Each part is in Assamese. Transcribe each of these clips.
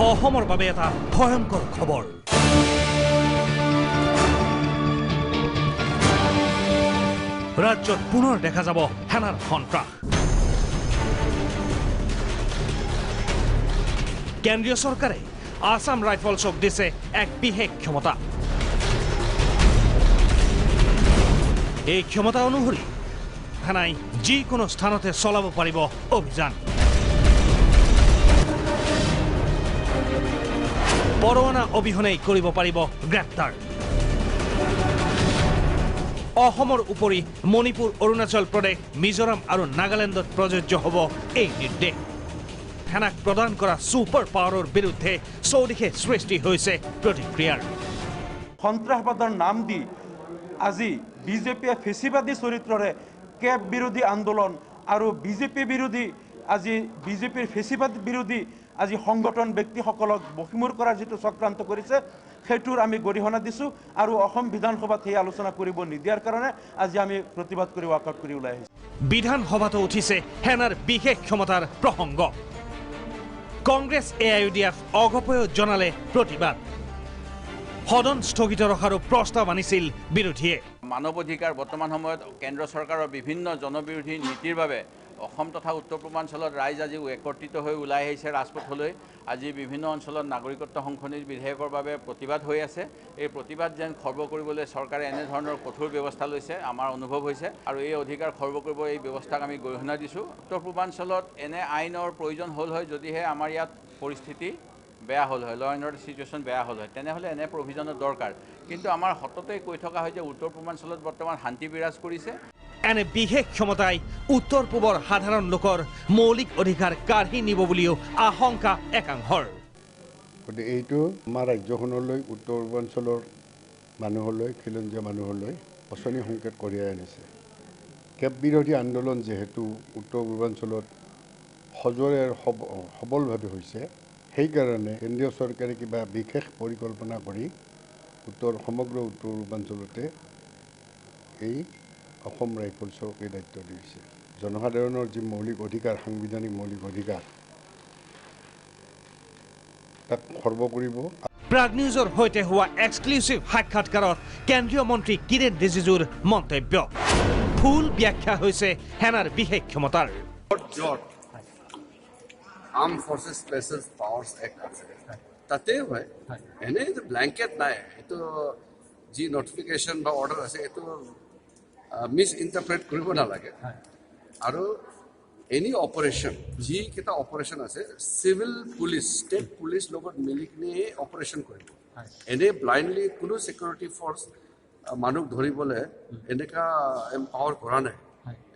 অসমৰ বাবে এটা ভয়ংকৰ খবৰ ৰাজ্যত পুনৰ দেখা যাব সেনাৰ সন্ত্ৰাস কেন্দ্ৰীয় চৰকাৰে আসাম ৰাইফলছক দিছে এক বিশেষ ক্ষমতা এই ক্ষমতা অনুসৰি সেনাই যিকোনো স্থানতে চলাব পাৰিব অভিযান পৰৱানা অবিহনে কৰিব পাৰিব গ্ৰেপ্তাৰ অসমৰ উপৰি মণিপুৰ অৰুণাচল প্ৰদেশ মিজোৰাম আৰু নাগালেণ্ডত প্ৰযোজ্য হ'ব এই নিৰ্দেশ সেনাক প্ৰদান কৰা সুপাৰ পাৱাৰৰ বিৰুদ্ধে চৌদিশে সৃষ্টি হৈছে প্ৰতিক্ৰিয়াৰ সন্ত্ৰাসবাদৰ নাম দি আজি বিজেপিয়ে ফেচিবাদী চৰিত্ৰৰে কেব বিৰোধী আন্দোলন আৰু বিজেপি বিৰোধী আজি বিজেপিৰ ফেচিবাদ বিৰোধী আজি সংগঠন ব্যক্তিসকলক বহিমূৰ কৰাৰ যেটো চক্ৰান্ত কৰিছে হেতুৰ আমি গৰিহণা দিছো আৰু অসম বিধানসভাত এই আলোচনা কৰিব নিদিয়াৰ কাৰণে আজি আমি প্ৰতিবাদ কৰি ৱাকআউট কৰি ওলাই আহিছো বিধানসভাতো উঠিছে সেনাৰ বিশেষ ক্ষমতাৰ প্ৰসংগ কংগ্ৰেছ এআইইউডিএফ অগপয় জনালে প্ৰতিবাদ সদন স্থগিত ৰখাৰ প্ৰস্তাৱ আনিছিল বিৰোধীয়ে মানৱ অধিকাৰ বৰ্তমান সময়ত কেন্দ্ৰ চৰকাৰৰ বিভিন্ন জনবিৰোধী নীতিৰ বাবে অসম তথা উত্তৰ পূৰ্বাঞ্চলত ৰাইজ আজি একত্ৰিত হৈ ওলাই আহিছে ৰাজপথলৈ আজি বিভিন্ন অঞ্চলত নাগৰিকত্ব সংশোধনী বিধেয়কৰ বাবে প্ৰতিবাদ হৈ আছে এই প্ৰতিবাদ যেন খৰ্ব কৰিবলৈ চৰকাৰে এনে ধৰণৰ কঠোৰ ব্যৱস্থা লৈছে আমাৰ অনুভৱ হৈছে আৰু এই অধিকাৰ খৰ্ব কৰিব এই ব্যৱস্থাক আমি গৰিহণা দিছোঁ উত্তৰ পূৰ্বাঞ্চলত এনে আইনৰ প্ৰয়োজন হ'ল হয় যদিহে আমাৰ ইয়াত পৰিস্থিতি বেয়া হ'ল হয় ল এণ্ড অৰ্ডাৰ চিটুৱেশ্যন বেয়া হ'ল হয় তেনেহ'লে এনে প্ৰভিজনৰ দৰকাৰ কিন্তু আমাৰ হততে কৈ থকা হয় যে উত্তৰ পূৰ্বাঞ্চলত বৰ্তমান শান্তি বিৰাজ কৰিছে এনে বিশেষ ক্ষমতাই উত্তৰ পূবৰ সাধাৰণ লোকৰ মৌলিক অধিকাৰ কাঢ়ি নিব বুলিও আশংকা একাংশৰ এইটো আমাৰ ৰাজ্যখনলৈ উত্তৰ পূৰ্বাঞ্চলৰ মানুহলৈ খিলঞ্জীয়া মানুহলৈ অচনী সংকেত কঢ়িয়াই আনিছে কেব বিৰোধী আন্দোলন যিহেতু উত্তৰ পূৰ্বাঞ্চলত সজোৰে সবলভাৱে হৈছে সেইকাৰণে কেন্দ্ৰীয় চৰকাৰে কিবা বিশেষ পৰিকল্পনা কৰি সমগ্ৰ উত্তৰ পূৰ্বাঞ্চলতে এই অসম ৰাইফলছক এই দায়িত্ব দিছে জনসাধাৰণৰ যি মৌলিক অধিকাৰ সাংবিধানিক মৌলিক অধিকাৰ তাক খৰ্ব কৰিব প্ৰাগ নিউজৰ সৈতে হোৱা এক্সক্লুসিভ সাক্ষাৎকাৰত কেন্দ্ৰীয় মন্ত্ৰী কিৰেণ ৰিজিজুৰ মন্তব্য ফুল ব্যাখ্যা হৈছে সেনাৰ বিশেষ ক্ষমতাৰ Armed Forces Special Powers Act আছে তাতে হয় এনে ব্ল্যাঙ্কেট নাই এটো জি নোটিফিকেশন বা অর্ডার আছে এটো মিস ইন্টারপ্রেট কৰিব নালাগে আৰু এনি অপাৰেশন জি কেটা অপাৰেশন আছে সিভিল পুলিশ স্টেট পুলিশ লগত মিলি কিনে অপাৰেশন কৰিব এনে ব্লাইন্ডলি কোনো সিকিউৰিটি ফোৰ্স মানুহ ধৰিবলৈ এনেকা এম্পাৱাৰ কৰা নাই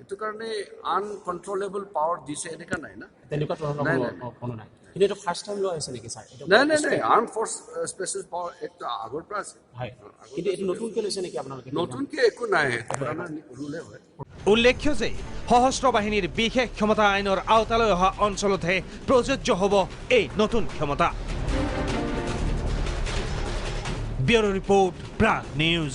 এটো কাৰণে আনকন্ট্ৰোলেবল পাৱাৰ দিছে এনেকা নাই না তেনেকুৱা ধৰণৰ কোনো নাই কিন্তু এটা ফাৰ্স্ট টাইম লোৱা হৈছে নেকি স্যাৰ নাই আৰ্ম ফোৰ্স স্পেশাল পাৱাৰ একটা আগৰ পৰা আছে হয় কিন্তু এটো নতুনকৈ লৈছে নেকি আপোনালোকে নতুনকৈ একো নাই পুৰণা ৰুলে হয় উল্লেখ্য যে সশস্ত্ৰ বাহিনীৰ বিশেষ ক্ষমতা আইনৰ আওতালৈ অহা অঞ্চলতহে প্ৰযোজ্য হ'ব এই নতুন ক্ষমতা ব্যুৰো ৰিপোৰ্ট প্ৰাগ নিউজ